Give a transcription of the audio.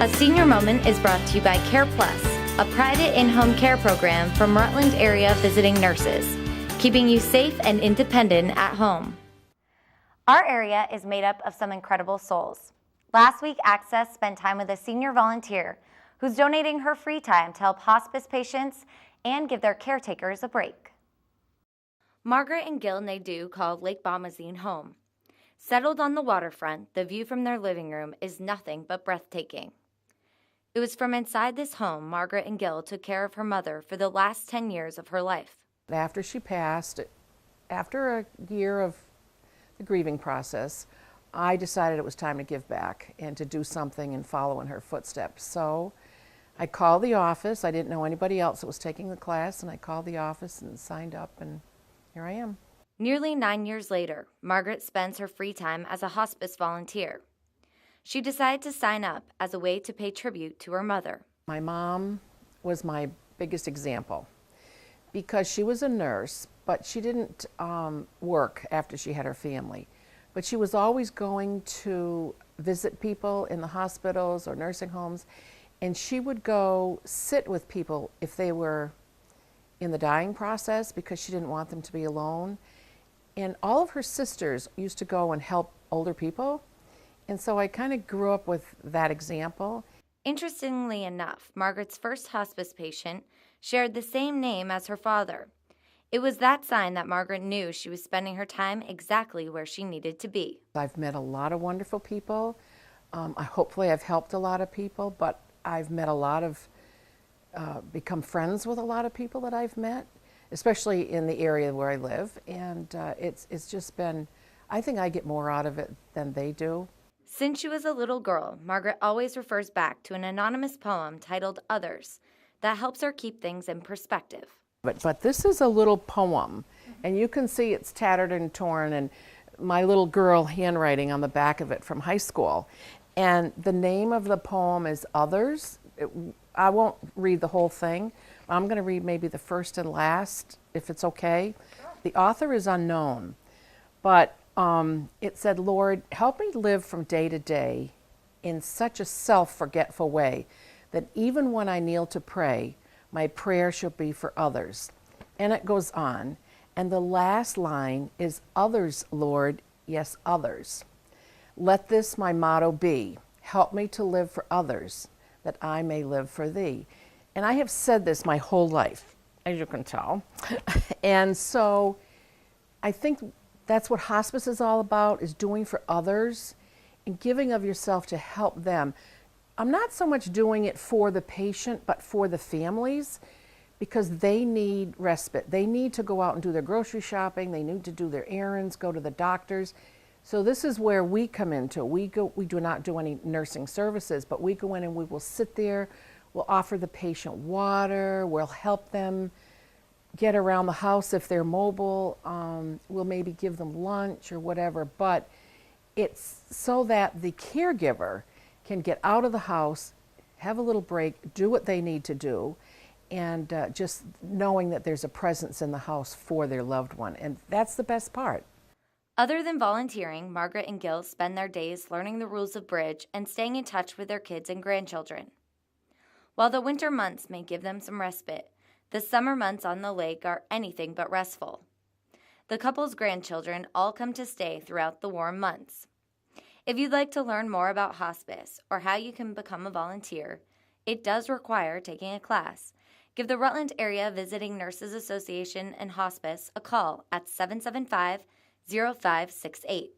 A Senior Moment is brought to you by Care Plus, a private in-home care program from Rutland area visiting nurses, keeping you safe and independent at home. Our area is made up of some incredible souls. Last week, Access spent time with a senior volunteer who's donating her free time to help hospice patients and give their caretakers a break. Margaret and Gil Nadeau called Lake Bomazene home. Settled on the waterfront, the view from their living room is nothing but breathtaking. It was from inside this home Margaret and Gil took care of her mother for the last 10 years of her life. After she passed, after a year of the grieving process, I decided it was time to give back and to do something and follow in her footsteps. So I called the office. I didn't know anybody else that was taking the class, and I called the office and signed up, and here I am. Nearly 9 years later, Margaret spends her free time as a hospice volunteer. She decided to sign up as a way to pay tribute to her mother. My mom was my biggest example because she was a nurse, but she didn't work after she had her family. But she was always going to visit people in the hospitals or nursing homes, and she would go sit with people if they were in the dying process because she didn't want them to be alone. And all of her sisters used to go and help older people. And so I kind of grew up with that example. Interestingly enough, Margaret's first hospice patient shared the same name as her father. It was that sign that Margaret knew she was spending her time exactly where she needed to be. I've met a lot of wonderful people. Hopefully I've helped a lot of people, but I've met a lot of, become friends with a lot of people that I've met, especially in the area where I live. And it's just been, I think I get more out of it than they do. Since she was a little girl, Margaret always refers back to an anonymous poem titled Others that helps her keep things in perspective. But this is a little poem, and you can see it's tattered and torn, and my little girl handwriting on the back of it from high school. And the name of the poem is Others. I won't read the whole thing. I'm going to read maybe the first and last, if it's okay. The author is unknown, but it said, Lord, help me live from day to day in such a self-forgetful way that even when I kneel to pray, my prayer shall be for others. And it goes on. And the last line is, others, Lord, yes, others. Let this my motto be. Help me to live for others, that I may live for thee. And I have said this my whole life, as you can tell. And so I think that's what hospice is all about, is doing for others and giving of yourself to help them. I'm not so much doing it for the patient, but for the families, because they need respite. They need to go out and do their grocery shopping. They need to do their errands, go to the doctors. So this is where we come into. We do not do any nursing services, but we go in and we will sit there. We'll offer the patient water. We'll help them get around the house if they're mobile. We'll maybe give them lunch or whatever, but it's so that the caregiver can get out of the house, have a little break, do what they need to do, and just knowing that there's a presence in the house for their loved one. And that's the best part. Other than volunteering, Margaret and Gil spend their days learning the rules of bridge and staying in touch with their kids and grandchildren. While the winter months may give them some respite, the summer months on the lake are anything but restful. The couple's grandchildren all come to stay throughout the warm months. If you'd like to learn more about hospice or how you can become a volunteer, it does require taking a class. Give the Rutland Area Visiting Nurses Association and Hospice a call at 775-0568.